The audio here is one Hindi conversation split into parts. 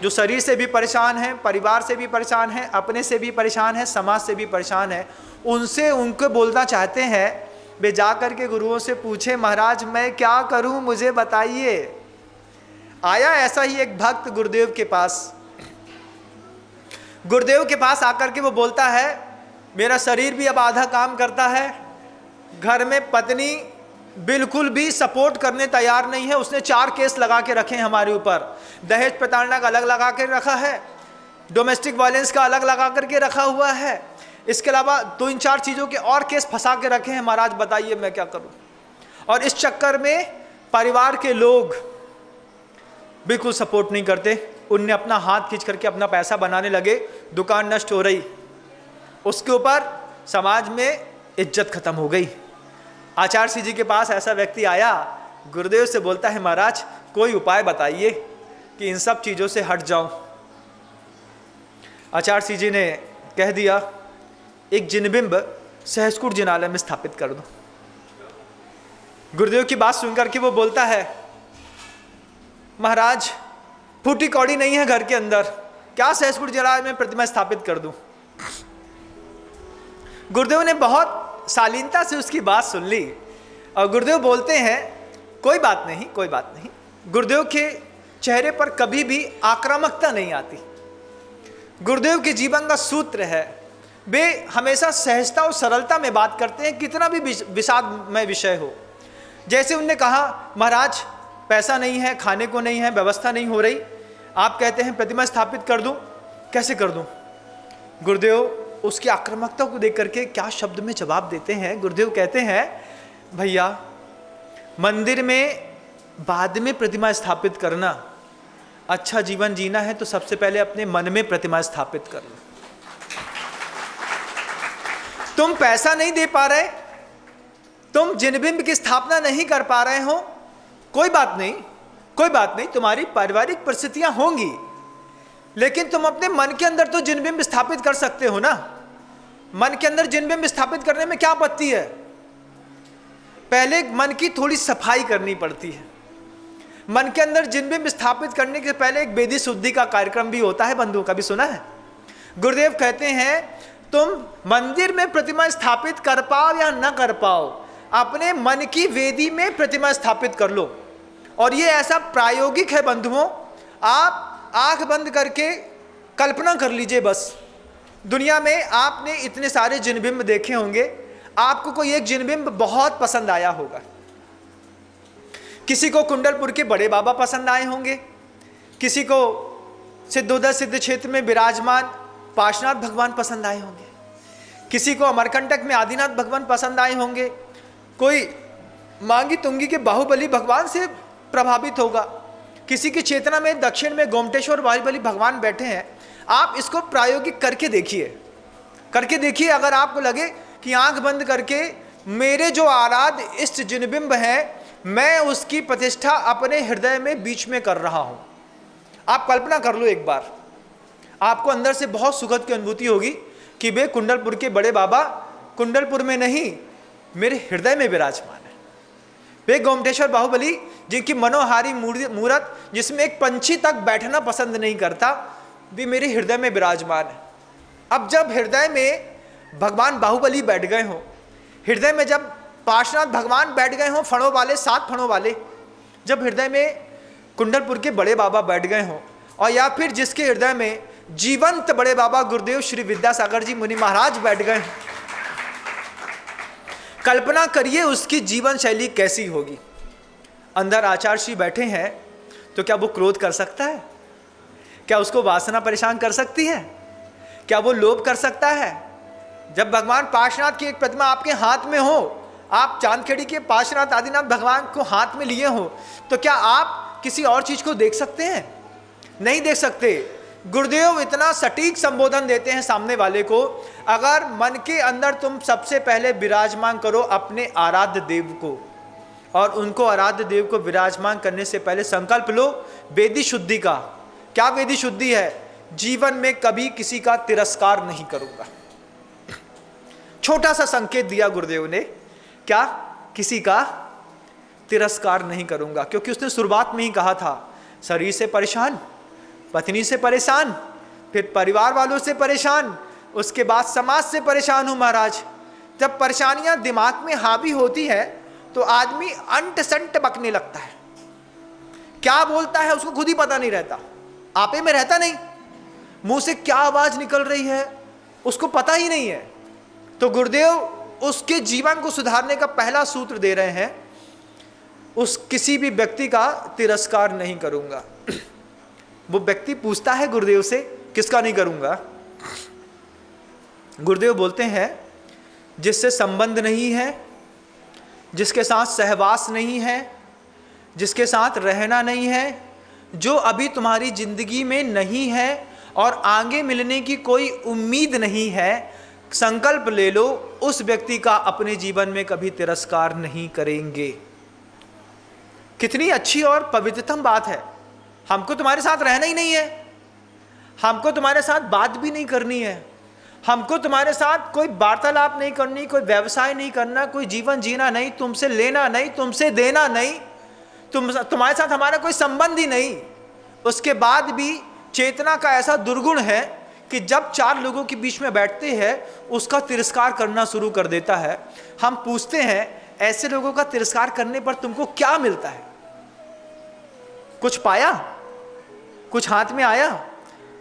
जो शरीर से भी परेशान है, परिवार से भी परेशान है, अपने से भी परेशान है, समाज से भी परेशान है, उनसे उनको बोलना चाहते हैं, वे जा कर के गुरुओं से पूछे महाराज मैं क्या करूं, मुझे बताइए। आया ऐसा ही एक भक्त गुरुदेव के पास। गुरुदेव के पास आकर के वो बोलता है मेरा शरीर भी अब आधा काम करता है, घर में पत्नी बिल्कुल भी सपोर्ट करने तैयार नहीं है, उसने 4 केस लगा के रखे हैं हमारे ऊपर। दहेज प्रताड़ना का अलग लगा के रखा है, डोमेस्टिक वायलेंस का अलग लगा करके रखा हुआ है, इसके अलावा 2-4 चीज़ों के और केस फंसा के रखे हैं, महाराज बताइए मैं क्या करूं। और इस चक्कर में परिवार के लोग बिल्कुल सपोर्ट नहीं करते, उनने अपना हाथ खींच करके अपना पैसा बनाने लगे, दुकान नष्ट हो रही, उसके ऊपर समाज में इज्जत खत्म हो गई। आचार्य श्री जी के पास ऐसा व्यक्ति आया, गुरुदेव से बोलता है महाराज कोई उपाय बताइए कि इन सब चीज़ों से हट जाऊं। आचार्य श्री जी ने कह दिया एक जिनबिंब सहस्कुट जिनालय में स्थापित कर दो। गुरुदेव की बात सुनकर के वो बोलता है महाराज फूटी कौड़ी नहीं है घर के अंदर, क्या सहस्कुट जिनालय में प्रतिमा स्थापित कर दूं। गुरुदेव ने बहुत शालीनता से उसकी बात सुन ली और गुरुदेव बोलते हैं कोई बात नहीं, कोई बात नहीं। गुरुदेव के चेहरे पर कभी भी आक्रामकता नहीं आती। गुरुदेव के जीवन का सूत्र है, वे हमेशा सहजता और सरलता में बात करते हैं, कितना भी विषादमय विषय हो। जैसे उनने कहा महाराज पैसा नहीं है, खाने को नहीं है, व्यवस्था नहीं हो रही, आप कहते हैं प्रतिमा स्थापित कर दूं, कैसे कर दूं। गुरुदेव उसकी आक्रामकता को देख करके क्या शब्द में जवाब देते हैं। गुरुदेव कहते हैं भैया मंदिर में बाद में प्रतिमा स्थापित करना, अच्छा जीवन जीना है तो सबसे पहले अपने मन में प्रतिमा स्थापित कर लो। तुम पैसा नहीं दे पा रहे, तुम जिनबिंब की स्थापना नहीं कर पा रहे हो, कोई बात नहीं, कोई बात नहीं, तुम्हारी पारिवारिक परिस्थितियां होंगी, लेकिन तुम अपने मन के अंदर तो जिनबिंब स्थापित कर सकते हो ना। मन के अंदर जिनबिंब स्थापित करने में क्या आपत्ति है। पहले मन की थोड़ी सफाई करनी पड़ती है। मन के अंदर जिनबिंब स्थापित करने के पहले एक वेदी शुद्धि का कार्यक्रम भी होता है, बंधुओं, कभी सुना है। गुरुदेव कहते हैं तुम मंदिर में प्रतिमा स्थापित कर पाओ या न कर पाओ, अपने मन की वेदी में प्रतिमा स्थापित कर लो। और ये ऐसा प्रायोगिक है बंधुओं, आप आंख बंद करके कल्पना कर लीजिए बस। दुनिया में आपने इतने सारे जिनबिंब देखे होंगे, आपको कोई एक जिनबिंब बहुत पसंद आया होगा। किसी को कुंडलपुर के बड़े बाबा पसंद आए होंगे, किसी को सिद्धोदय सिद्ध क्षेत्र में विराजमान पार्श्वनाथ भगवान पसंद आए होंगे, किसी को अमरकंटक में आदिनाथ भगवान पसंद आए होंगे, कोई मांगी तुंगी के बाहुबली भगवान से प्रभावित होगा, किसी की चेतना में दक्षिण में गोमटेश्वर बाहुबली भगवान बैठे हैं। आप इसको प्रायोगिक करके देखिए, अगर आपको लगे कि आंख बंद करके मेरे जो आराध्य इष्ट जिनबिंब है, मैं उसकी प्रतिष्ठा अपने हृदय में बीच में कर रहा हूं, आप कल्पना कर लो एक बार, आपको अंदर से बहुत सुखद की अनुभूति होगी कि वे कुंडलपुर के बड़े बाबा कुंडलपुर में नहीं, मेरे हृदय में विराजमान है। वे गोमटेश्वर बाहुबली जिनकी मनोहारी मूर्त, जिसमें एक पंछी तक बैठना पसंद नहीं करता, भी मेरे हृदय में विराजमान है। अब जब हृदय में भगवान बाहुबली बैठ गए हों, हृदय में जब पार्श्वनाथ भगवान बैठ गए हों, फणों वाले, 7 फणों वाले, जब हृदय में कुंडलपुर के बड़े बाबा बैठ गए हों, और या फिर जिसके हृदय में जीवंत बड़े बाबा गुरुदेव श्री विद्यासागर जी मुनि महाराज बैठ गए, कल्पना करिए उसकी जीवन शैली कैसी होगी। अंदर आचार्य श्री बैठे हैं तो क्या वो क्रोध कर सकता है? क्या उसको वासना परेशान कर सकती है? क्या वो लोभ कर सकता है? जब भगवान पार्श्वनाथ की एक प्रतिमा आपके हाथ में हो, आप चांदखेड़ी के पार्श्वनाथ आदिनाथ भगवान को हाथ में लिए हो, तो क्या आप किसी और चीज को देख सकते हैं? नहीं देख सकते। गुरुदेव इतना सटीक संबोधन देते हैं सामने वाले को, अगर मन के अंदर तुम सबसे पहले विराजमान करो अपने आराध्य देव को, और उनको आराध्य देव को विराजमान करने से पहले संकल्प लो वेदी शुद्धि का। क्या वेदी शुद्धि है? जीवन में कभी किसी का तिरस्कार नहीं करूंगा। छोटा सा संकेत दिया गुरुदेव ने, क्या? किसी का तिरस्कार नहीं करूंगा, क्योंकि उसने शुरुआत में ही कहा था शरीर से परेशान, पत्नी से परेशान, फिर परिवार वालों से परेशान, उसके बाद समाज से परेशान हूँ महाराज। जब परेशानियां दिमाग में हावी होती है तो आदमी अंट संट बकने लगता है, क्या बोलता है उसको खुद ही पता नहीं रहता, आपे में रहता नहीं, मुंह से क्या आवाज निकल रही है उसको पता ही नहीं है। तो गुरुदेव उसके जीवन को सुधारने का पहला सूत्र दे रहे हैं, उस किसी भी व्यक्ति का तिरस्कार नहीं करूंगा। वो व्यक्ति पूछता है गुरुदेव से, किसका नहीं करूंगा? गुरुदेव बोलते हैं, जिससे संबंध नहीं है, जिसके साथ सहवास नहीं है, जिसके साथ रहना नहीं है, जो अभी तुम्हारी जिंदगी में नहीं है और आगे मिलने की कोई उम्मीद नहीं है, संकल्प ले लो उस व्यक्ति का अपने जीवन में कभी तिरस्कार नहीं करेंगे। कितनी अच्छी और पवित्रतम बात है। हमको तुम्हारे साथ रहना ही नहीं है, हमको तुम्हारे साथ बात भी नहीं करनी है, हमको तुम्हारे साथ कोई वार्तालाप नहीं करनी, कोई व्यवसाय नहीं करना, कोई जीवन जीना नहीं, तुमसे लेना नहीं, तुमसे देना नहीं, तुम्हारे साथ हमारा कोई संबंध ही नहीं। उसके बाद भी चेतना का ऐसा दुर्गुण है कि जब चार लोगों के बीच में बैठते हैं उसका तिरस्कार करना शुरू कर देता है। हम पूछते हैं, ऐसे लोगों का तिरस्कार करने पर तुमको क्या मिलता है? कुछ पाया? कुछ हाथ में आया?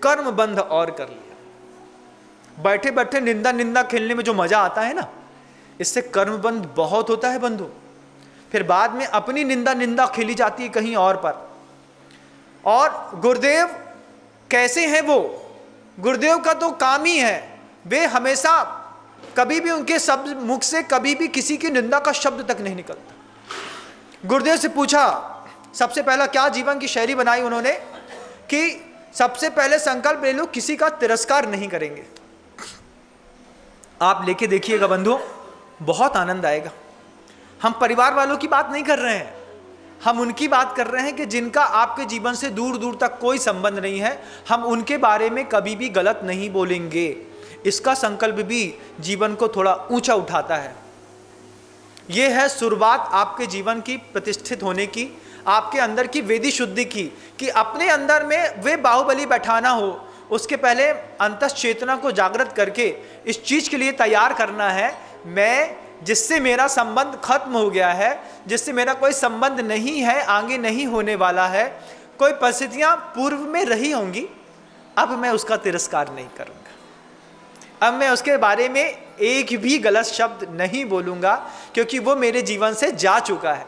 कर्म बंध और कर लिया। बैठे बैठे निंदा खेलने में जो मजा आता है ना, इससे कर्म बंध बहुत होता है बंधु। फिर बाद में अपनी निंदा खेली जाती है कहीं और पर। और गुरुदेव कैसे हैं वो? गुरुदेव का तो काम ही है, वे हमेशा कभी भी उनके शब्द मुख से कभी भी किसी की निंदा का शब्द तक नहीं निकलता। गुरुदेव से पूछा, सबसे पहला क्या जीवन की शैली बनाई उन्होंने कि सबसे पहले संकल्प ले लो किसी का तिरस्कार नहीं करेंगे। आप लेके देखिएगा बंधुओं, बहुत आनंद आएगा। हम परिवार वालों की बात नहीं कर रहे हैं, हम उनकी बात कर रहे हैं कि जिनका आपके जीवन से दूर दूर तक कोई संबंध नहीं है। हम उनके बारे में कभी भी गलत नहीं बोलेंगे। इसका संकल्प भी जीवन को थोड़ा ऊंचा उठाता है। यह है शुरुआत आपके जीवन की प्रतिष्ठित होने की, आपके अंदर की वेदी शुद्धि की, कि अपने अंदर में वे बाहुबली बैठाना हो। उसके पहले अंतस चेतना को जागृत करके इस चीज के लिए तैयार करना है, मैं जिससे मेरा संबंध खत्म हो गया है, जिससे मेरा कोई संबंध नहीं है, आगे नहीं होने वाला है, कोई परिस्थितियां पूर्व में रही होंगी, अब मैं उसका तिरस्कार नहीं करूंगा, अब मैं उसके बारे में एक भी गलत शब्द नहीं बोलूंगा, क्योंकि वो मेरे जीवन से जा चुका है।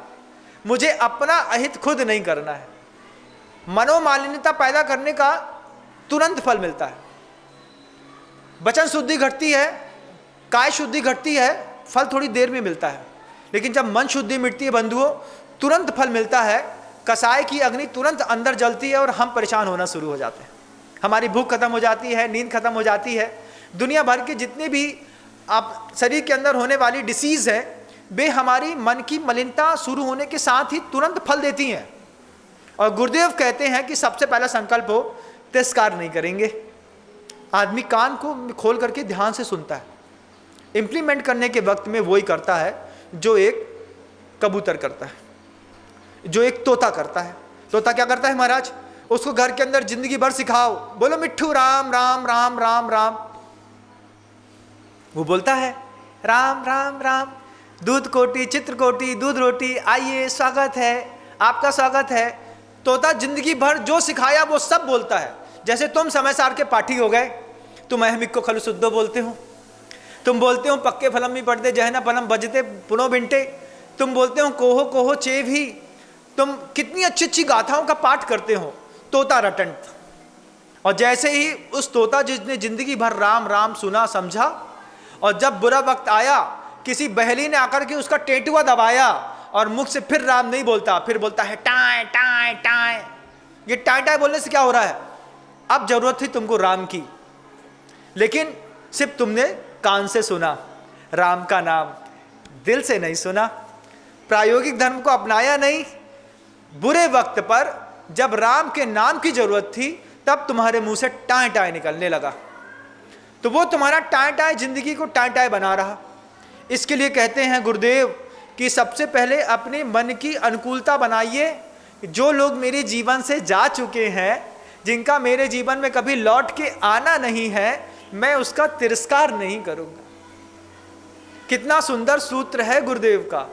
मुझे अपना अहित खुद नहीं करना है। मनोमालिन्यता पैदा करने का तुरंत फल मिलता है। वचन शुद्धि घटती है, काय शुद्धि घटती है, फल थोड़ी देर में मिलता है। लेकिन जब मन शुद्धि मिटती है बंधुओं, तुरंत फल मिलता है। कसाय की अग्नि तुरंत अंदर जलती है और हम परेशान होना शुरू हो जाते हैं। हमारी भूख खत्म हो जाती है, नींद खत्म हो जाती है। दुनिया भर के जितने भी आप शरीर के अंदर होने वाली डिसीज है, वे हमारी मन की मलिनता शुरू होने के साथ ही तुरंत फल देती हैं। और गुरुदेव कहते हैं कि सबसे पहला संकल्प हो, तिरस्कार नहीं करेंगे। आदमी कान को खोल करके ध्यान से सुनता है, इंप्लीमेंट करने के वक्त में वही करता है जो एक कबूतर करता है, जो एक तोता करता है। तोता क्या करता है महाराज? उसको घर के अंदर जिंदगी भर सिखाओ, बोलो मिट्ठू राम राम राम राम राम, वो बोलता है राम राम राम, दूध कोटी चित्रकोटी दूध रोटी, आइए स्वागत है, आपका स्वागत है। तोता जिंदगी भर जो सिखाया वो सब बोलता है। जैसे तुम समय सार के पाठी हो गए, तुम अहमिक को खलु शुद्धो बोलते हो, तुम बोलते हो पक्के फलम भी पढ़ते जहना फलम बजते पुनो बिंटे, तुम बोलते हो कोहो कोहो चेव ही, तुम कितनी अच्छी अच्छी गाथाओं का पाठ करते हो। तोता रटंत। और जैसे ही उस तोता जिसने जिंदगी भर राम राम सुना समझा, और जब बुरा वक्त आया, किसी बहेली ने आकर के उसका टेटुआ दबाया और मुख से फिर राम नहीं बोलता, फिर बोलता है टाय टाय टाय। ये टाय टाय बोलने से क्या हो रहा है? अब जरूरत थी तुमको राम की, लेकिन सिर्फ तुमने कान से सुना, राम का नाम दिल से नहीं सुना, प्रायोगिक धर्म को अपनाया नहीं। बुरे वक्त पर जब राम के नाम की जरूरत थी, तब तुम्हारे मुंह से टाय टाय निकलने लगा, तो वो तुम्हारा टाय टाय जिंदगी को टाय टाय बना रहा। इसके लिए कहते हैं गुरुदेव कि सबसे पहले अपने मन की अनुकूलता बनाइए। जो लोग मेरे जीवन से जा चुके हैं, जिनका मेरे जीवन में कभी लौट के आना नहीं है, मैं उसका तिरस्कार नहीं करूंगा। कितना सुंदर सूत्र है गुरुदेव का।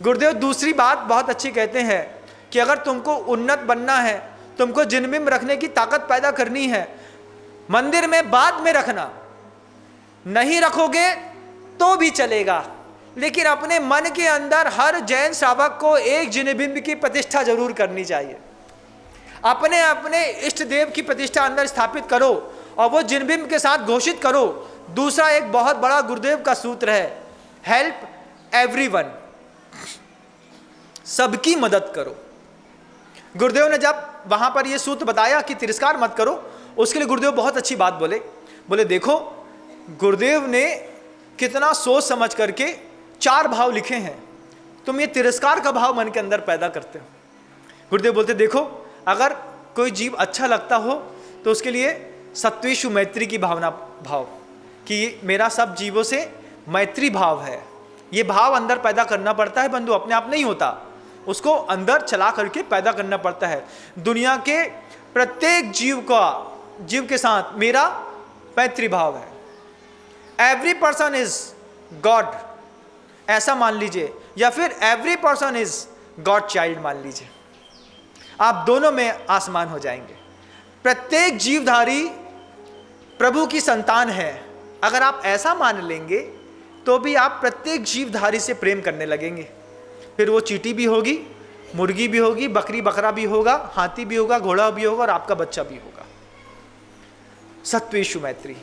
गुरुदेव दूसरी बात बहुत अच्छी कहते हैं कि अगर तुमको उन्नत बनना है, तुमको जिनबिंब रखने की ताकत पैदा करनी है, मंदिर में बाद में रखना, नहीं रखोगे तो भी चलेगा, लेकिन अपने मन के अंदर हर जैन श्रावक को एक जिनबिंब की प्रतिष्ठा जरूर करनी चाहिए। अपने अपने इष्ट देव की प्रतिष्ठा अंदर स्थापित करो और वो जिनबिंब के साथ घोषित करो। दूसरा एक बहुत बड़ा गुरुदेव का सूत्र है, हेल्प एवरीवन, सबकी मदद करो। गुरुदेव ने जब वहां पर ये सूत्र बताया कि तिरस्कार मत करो, उसके लिए गुरुदेव बहुत अच्छी बात बोले देखो गुरुदेव ने कितना सोच समझ करके 4 भाव लिखे हैं, तुम ये तिरस्कार का भाव मन के अंदर पैदा करते हो। गुरुदेव बोलते देखो अगर कोई जीव अच्छा लगता हो तो उसके लिए सत्वेषु मैत्री की भावना, भाव कि मेरा सब जीवों से मैत्री भाव है, ये भाव अंदर पैदा करना पड़ता है बंधु, अपने आप नहीं होता, उसको अंदर चला करके पैदा करना पड़ता है। दुनिया के प्रत्येक जीव के साथ मेरा मैत्री भाव है। एवरी पर्सन इज गॉड, ऐसा मान लीजिए, या फिर every person is God child मान लीजिए, आप दोनों में आसमान हो जाएंगे। प्रत्येक जीवधारी प्रभु की संतान है। अगर आप ऐसा मान लेंगे तो भी आप प्रत्येक जीवधारी से प्रेम करने लगेंगे। फिर वो चींटी भी होगी, मुर्गी भी होगी, बकरी बकरा भी होगा, हाथी भी होगा, घोड़ा भी होगा और आपका बच्चा भी होगा। सत्वेषु मैत्री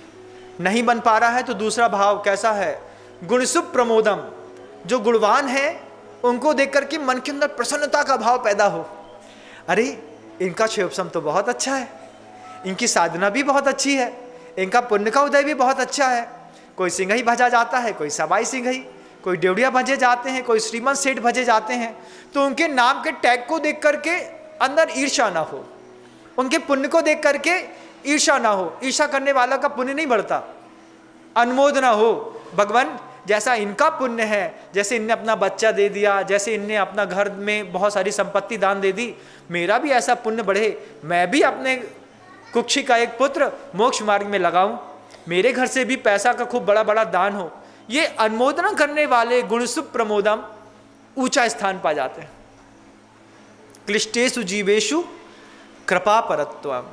नहीं बन पा रहा है तो दूसरा भाव कैसा है, गुणसुप प्रमोदम, जो गुणवान है उनको देख करके मन के अंदर प्रसन्नता का भाव पैदा हो। अरे इनका क्षेपसम तो बहुत अच्छा है, इनकी साधना भी बहुत अच्छी है, इनका पुण्य का उदय भी बहुत अच्छा है। कोई सिंघई भजा जाता है, कोई सवाई सिंघई, कोई देवड़िया भजे जाते हैं, कोई श्रीमंत सेठ भजे जाते हैं, तो उनके नाम के टैग को देख करके अंदर ईर्ष्या ना हो, उनके पुण्य को देख करके ईर्ष्या ना हो। ईर्ष्या करने वाला का पुण्य नहीं बढ़ता, अनुमोद ना हो, भगवान जैसा इनका पुण्य है, जैसे इनने अपना बच्चा दे दिया, जैसे इनने अपना घर में बहुत सारी संपत्ति दान दे दी, मेरा भी ऐसा पुण्य बढ़े, मैं भी अपने कुक्षी का एक पुत्र मोक्ष मार्ग में लगाऊं, मेरे घर से भी पैसा का खूब बड़ा बड़ा दान हो। ये अनुमोदन करने वाले गुणसुप प्रमोदम ऊंचा स्थान पा जाते हैं। क्लिष्टेषु जीवेषु कृपा परत्वम,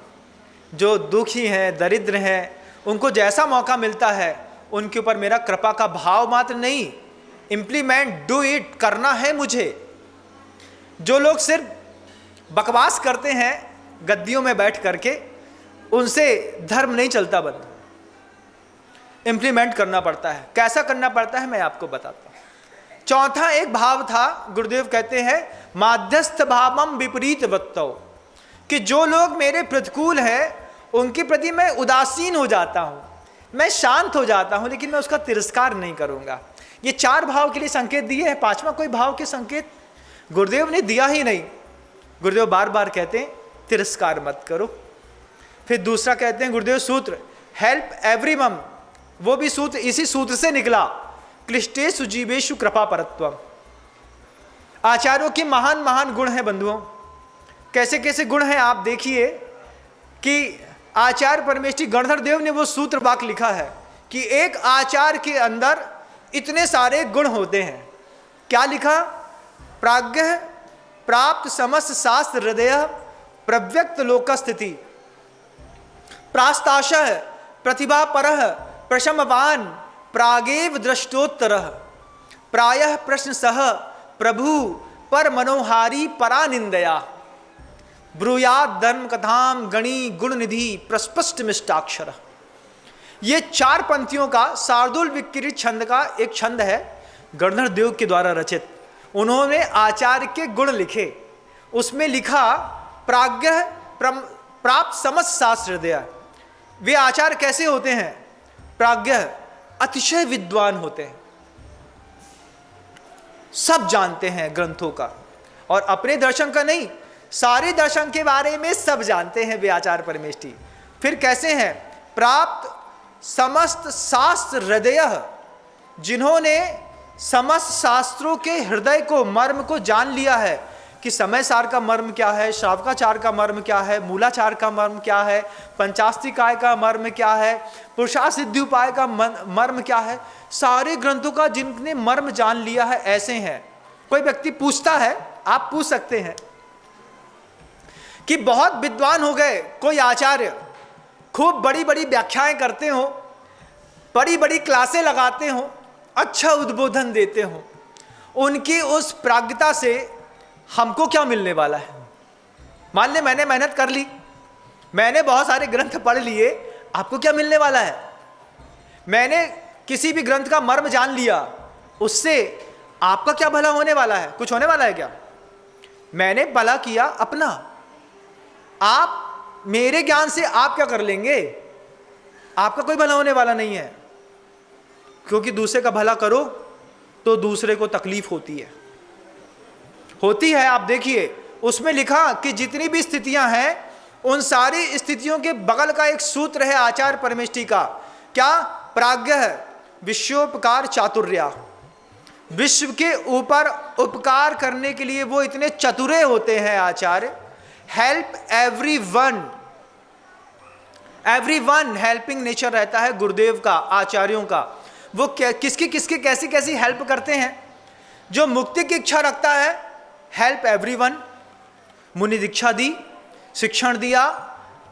जो दुखी हैं, दरिद्र हैं, उनको जैसा मौका मिलता है उनके ऊपर मेरा कृपा का भाव मात्र नहीं, इम्प्लीमेंट, डू इट, करना है मुझे। जो लोग सिर्फ बकवास करते हैं गद्दियों में बैठ करके, उनसे धर्म नहीं चलता बंधु, इम्प्लीमेंट करना पड़ता है। कैसा करना पड़ता है मैं आपको बताता हूं। चौथा एक भाव था, गुरुदेव कहते हैं माध्यस्थ भावम विपरीत वक्तौ, कि जो लोग मेरे प्रतिकूल हैं उनके प्रति मैं उदासीन हो जाता हूं, मैं शांत हो जाता हूं, लेकिन मैं उसका तिरस्कार नहीं करूंगा। ये 4 भाव के लिए संकेत दिए हैं, 5वां कोई भाव के संकेत गुरुदेव ने दिया ही नहीं। गुरुदेव बार बार कहते हैं तिरस्कार मत करो। फिर दूसरा कहते हैं गुरुदेव सूत्र हेल्प एवरीवन, वो भी सूत्र इसी सूत्र से निकला, क्लिष्टेषु जीवेषु कृपा परत्वम। आचार्यों के महान महान गुण हैं बंधुओं, कैसे कैसे गुण हैं आप देखिए कि आचार्य परमेष्ठी गणधर देव ने वो सूत्र वाक्य लिखा है कि एक आचार्य के अंदर इतने सारे गुण होते हैं। क्या लिखा, प्राज्ञ प्राप्त समस्त शास्त्र हृदय प्रव्यक्त लोक स्थिति, प्रास्ताशः प्रतिभा परः प्रशमवान प्रागेव दृष्टोत्तर, प्रायः प्रश्न सह प्रभु पर मनोहारी परानिंदया, ब्रूयाद धर्म कथाम गणी गुण निधि प्रस्पष्ट मिष्टाक्षर। ये 4 पंक्तियों का शार्दुल विकृत छंद का एक छंद है, गणधर देव के द्वारा रचित। उन्होंने आचार्य के गुण लिखे, उसमें लिखा प्राज्ञ प्राप्त समस्त शास्त्र हृदय। वे आचार्य कैसे होते हैं, प्राज्ञ अतिशय विद्वान होते हैं, सब जानते हैं ग्रंथों का, और अपने दर्शन का नहीं, सारे दर्शन के बारे में सब जानते हैं वे आचार्य परमेष्ठी। फिर कैसे हैं, प्राप्त समस्त शास्त्र हृदय, जिन्होंने समस्त शास्त्रों के हृदय को, मर्म को जान लिया है कि समय सार का मर्म क्या है, श्रावकाचार का मर्म क्या है, मूलाचार का मर्म क्या है, पंचास्तिकाय का मर्म क्या है, पुरुषार्थ सिद्धि उपाय का मर्म क्या है। सारे ग्रंथों का जिनने मर्म जान लिया है ऐसे हैं। कोई व्यक्ति पूछता है, आप पूछ सकते हैं कि बहुत विद्वान हो गए, कोई आचार्य खूब बड़ी बड़ी व्याख्याएं करते हो, बड़ी बड़ी क्लासें लगाते हो, अच्छा उद्बोधन देते हो, उनकी उस प्राज्ञता से हमको क्या मिलने वाला है? मान ले मैंने मेहनत कर ली, मैंने बहुत सारे ग्रंथ पढ़ लिए, आपको क्या मिलने वाला है? मैंने किसी भी ग्रंथ का मर्म जान लिया, उससे आपका क्या भला होने वाला है? कुछ होने वाला है क्या? मैंने भला किया अपना, आप मेरे ज्ञान से आप क्या कर लेंगे? आपका कोई भला होने वाला नहीं है, क्योंकि दूसरे का भला करो तो दूसरे को तकलीफ होती है। आप देखिए उसमें लिखा कि जितनी भी स्थितियां हैं उन सारी स्थितियों के बगल का एक सूत्र है आचार्य परमेष्ठी का, क्या? प्राज्ञ विश्वोपकार चातुर्या। विश्व के ऊपर उपकार करने के लिए वो इतने चतुरे होते हैं आचार्य। हेल्प एवरीवन हेल्पिंग नेचर रहता है गुरुदेव का, आचार्यों का। वो किसकी कैसी कैसी हेल्प करते हैं। जो मुक्ति की इच्छा रखता है, हेल्प एवरीवन, मुनि दीक्षा दी, शिक्षण दिया,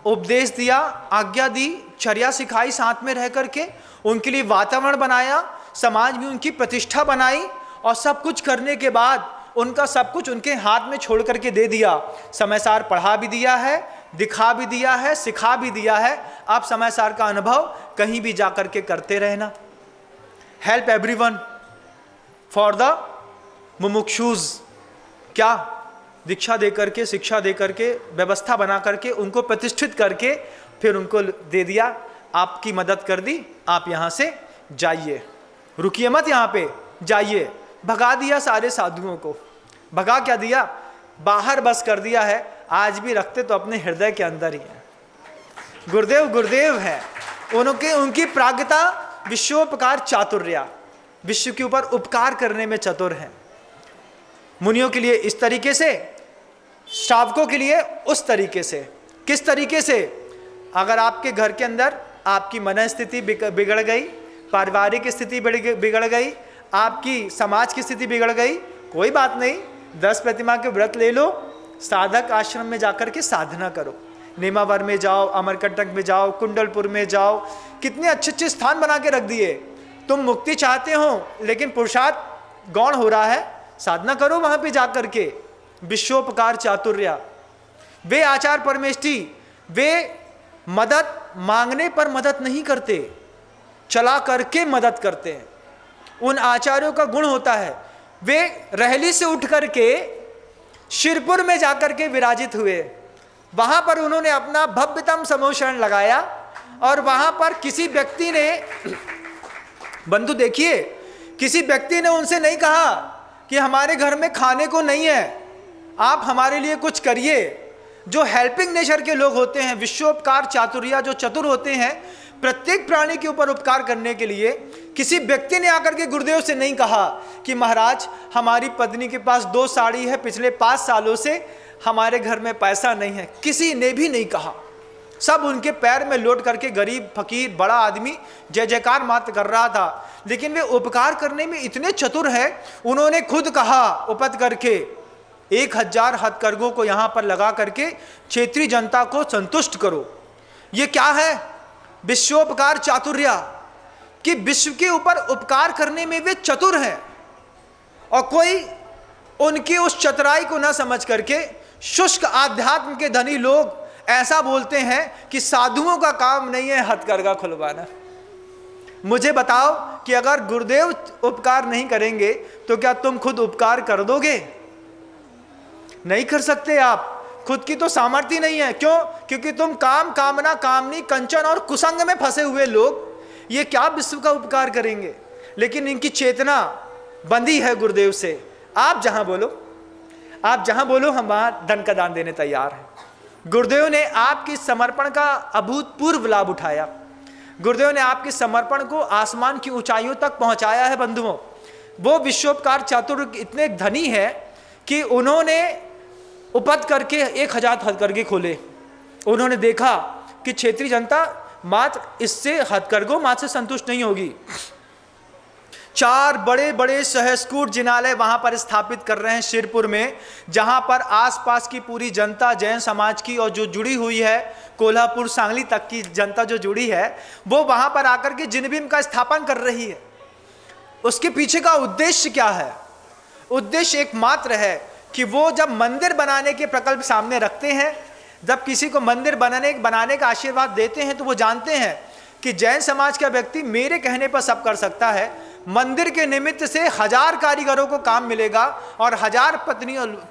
उपदेश दिया, आज्ञा दी, चर्या सिखाई, साथ में रह करके उनके लिए वातावरण बनाया, समाज में उनकी प्रतिष्ठा बनाई, और सब कुछ करने के बाद उनका सब कुछ उनके हाथ में छोड़ करके दे दिया। समय सार पढ़ा भी दिया है, दिखा भी दिया है, सिखा भी दिया है। आप समय सार का अनुभव कहीं भी जाकर के करते रहना। हेल्प एवरीवन फॉर द मुमुक्षुज, क्या? दीक्षा दे करके, शिक्षा दे करके, व्यवस्था बना करके, उनको प्रतिष्ठित करके फिर उनको दे दिया, आपकी मदद कर दी, आप यहाँ से जाइए, रुकिए मत, यहाँ पे जाइए। भगा दिया सारे साधुओं को। भगा क्या दिया? बाहर बस कर दिया है। आज भी रखते तो अपने हृदय के अंदर ही है। गुरुदेव है, उनकी प्राज्ञता विश्वोपकार चातुर्या, विश्व के ऊपर उपकार करने में चतुर है। मुनियों के लिए इस तरीके से, श्रावकों के लिए उस तरीके से। किस तरीके से? अगर आपके घर के अंदर आपकी मन स्थिति बिगड़ गई, पारिवारिक स्थिति बिगड़ गई, आपकी समाज की स्थिति बिगड़ गई, कोई बात नहीं, 10 प्रतिमा के व्रत ले लो, साधक आश्रम में जाकर के साधना करो। नेमावर में जाओ, अमरकंटक में जाओ, कुंडलपुर में जाओ, कितने अच्छे अच्छे स्थान बना के रख दिए। तुम मुक्ति चाहते हो लेकिन पुरुषार्थ गौण हो रहा है, साधना करो वहां पे जाकर के। विश्वोपकार चातुर्या। वे आचार्य परमेष्ठी, वे मदद मांगने पर मदद नहीं करते, चला करके मदद करते हैं। उन आचार्यों का गुण होता है, वे रहली से उठ करके शिरपुर में जाकर के विराजित हुए। वहां पर उन्होंने अपना भव्यतम समोशरण लगाया, और वहां पर किसी व्यक्ति ने, बंधु देखिए, किसी व्यक्ति ने उनसे नहीं कहा कि हमारे घर में खाने को नहीं है, आप हमारे लिए कुछ करिए। जो हेल्पिंग नेचर के लोग होते हैं, विश्वोपकार चातुर्या, जो चतुर होते हैं, प्रत्येक प्राणी के ऊपर उपकार करने के लिए, किसी व्यक्ति ने आकर के गुरुदेव से नहीं कहा कि महाराज हमारी पत्नी के पास 2 साड़ी है, पिछले 5 सालों से हमारे घर में पैसा नहीं है। किसी ने भी नहीं कहा। सब उनके पैर में लौट करके गरीब फकीर बड़ा आदमी जय जयकार मात्र कर रहा था। लेकिन वे उपकार करने में इतने चतुर हैं, उन्होंने खुद कहा उपत करके 1000 हथकरघों को यहाँ पर लगा करके क्षेत्रीय जनता को संतुष्ट करो। ये क्या है? विश्वोपकार चातुर्या, कि विश्व के ऊपर उपकार करने में वे चतुर हैं। और कोई उनकी उस चतुराई को न समझ करके शुष्क आध्यात्म के धनी लोग ऐसा बोलते हैं कि साधुओं का काम नहीं है हथकरघा खुलवाना। मुझे बताओ कि अगर गुरुदेव उपकार नहीं करेंगे तो क्या तुम खुद उपकार कर दोगे? नहीं कर सकते आप। खुद की तो सामर्थ्य नहीं है। क्यों? क्योंकि तुम काम, कामना, कामनी, कंचन और कुसंग में फंसे हुए लोग, ये क्या विश्व का उपकार करेंगे? लेकिन इनकी चेतना बंधी है गुरुदेव से। आप जहां बोलो हम वहां धन का दान देने तैयार हैं। गुरुदेव ने आपकी समर्पण का अभूतपूर्व लाभ उठाया। गुरुदेव ने आपके समर्पण को आसमान की ऊंचाइयों तक पहुंचाया है। बंधुओं, वो विश्वोपकार चातुर इतने धनी है कि उन्होंने उपद करके 1000 हथकरघे खोले। उन्होंने देखा कि क्षेत्रीय जनता मात्र इससे हथकरघों मात्र से संतुष्ट नहीं होगी। 4 बड़े बड़े सहस्कूट जिनालय वहां पर स्थापित कर रहे हैं शिरपुर में, जहां पर आसपास की पूरी जनता जैन समाज की और जो जुड़ी हुई है, कोल्हापुर सांगली तक की जनता जो जुड़ी है, वो वहां पर आकर के जिनभीम का स्थापन कर रही है। उसके पीछे का उद्देश्य क्या है? उद्देश्य एकमात्र है कि वो जब मंदिर बनाने के प्रकल्प सामने रखते हैं, जब किसी को मंदिर बनाने का आशीर्वाद देते हैं, तो वो जानते हैं कि जैन समाज का व्यक्ति मेरे कहने पर सब कर सकता है। मंदिर के निमित्त से 1000 कारीगरों को काम मिलेगा और 1000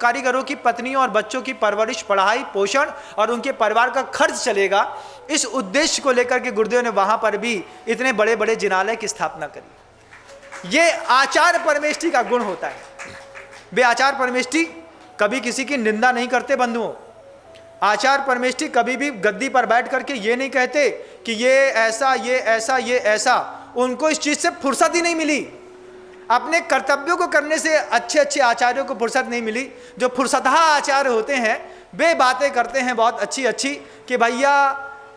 कारीगरों की पत्नियों और बच्चों की परवरिश, पढ़ाई, पोषण और उनके परिवार का खर्च चलेगा। इस उद्देश्य को लेकर के गुरुदेव ने वहां पर भी इतने बड़े बड़े जिनालय की स्थापना करी। ये आचार्य परमेष्ठी का गुण होता है। वे आचार्य परमेष्ठी कभी किसी की निंदा नहीं करते बंधुओं। आचार्य परमेष्ठी कभी भी गद्दी पर बैठ करके ये नहीं कहते कि ये ऐसा, ये ऐसा, ये ऐसा। उनको इस चीज से फुर्सत ही नहीं मिली। अपने कर्तव्यों को करने से अच्छे अच्छे आचार्यों को फुर्सत नहीं मिली। जो फुर्सतहा आचार्य होते हैं वे बातें करते हैं बहुत अच्छी अच्छी कि भैया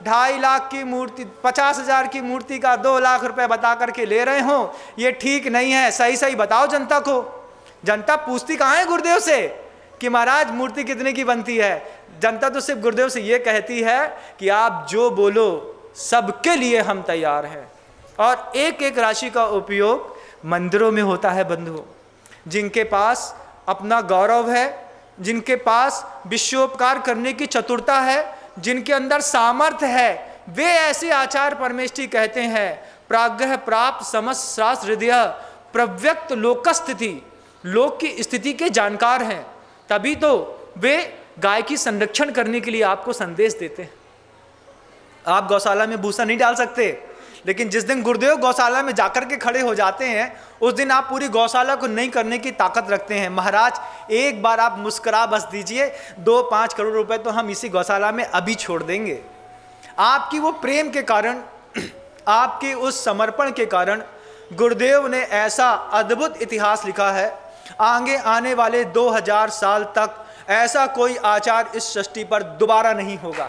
2.5 लाख की मूर्ति, 50,000 की मूर्ति का 2 लाख रुपए बता करके ले रहे हो, ये ठीक नहीं है, सही सही बताओ जनता को। जनता पूछती कहाँ है गुरुदेव से कि महाराज मूर्ति कितने की बनती है। जनता तो सिर्फ गुरुदेव से ये कहती है कि आप जो बोलो सबके लिए हम तैयार हैं। और एक एक राशि का उपयोग मंदिरों में होता है बंधुओं। जिनके पास अपना गौरव है, जिनके पास विश्वोपकार करने की चतुरता है, जिनके अंदर सामर्थ्य है, वे ऐसे आचार्य परमेष्ठी कहते हैं प्राज्ञ प्राप्त समस्त शास्त्र हृदय प्रव्यक्त लोकस्थिति, लोक की स्थिति के जानकार हैं। तभी तो वे गाय की संरक्षण करने के लिए आपको संदेश देते हैं। आप गौशाला में भूसा नहीं डाल सकते, लेकिन जिस दिन गुरुदेव गौशाला में जाकर के खड़े हो जाते हैं उस दिन आप पूरी गौशाला को नहीं करने की ताकत रखते हैं। महाराज एक बार आप मुस्कुरा बस दीजिए, 2-5 करोड़ रुपए तो हम इसी गौशाला में अभी छोड़ देंगे। आपकी वो प्रेम के कारण, आपके उस समर्पण के कारण गुरुदेव ने ऐसा अद्भुत इतिहास लिखा है। आगे आने वाले 2000 साल तक ऐसा कोई आचार इस सृष्टि पर दोबारा नहीं होगा।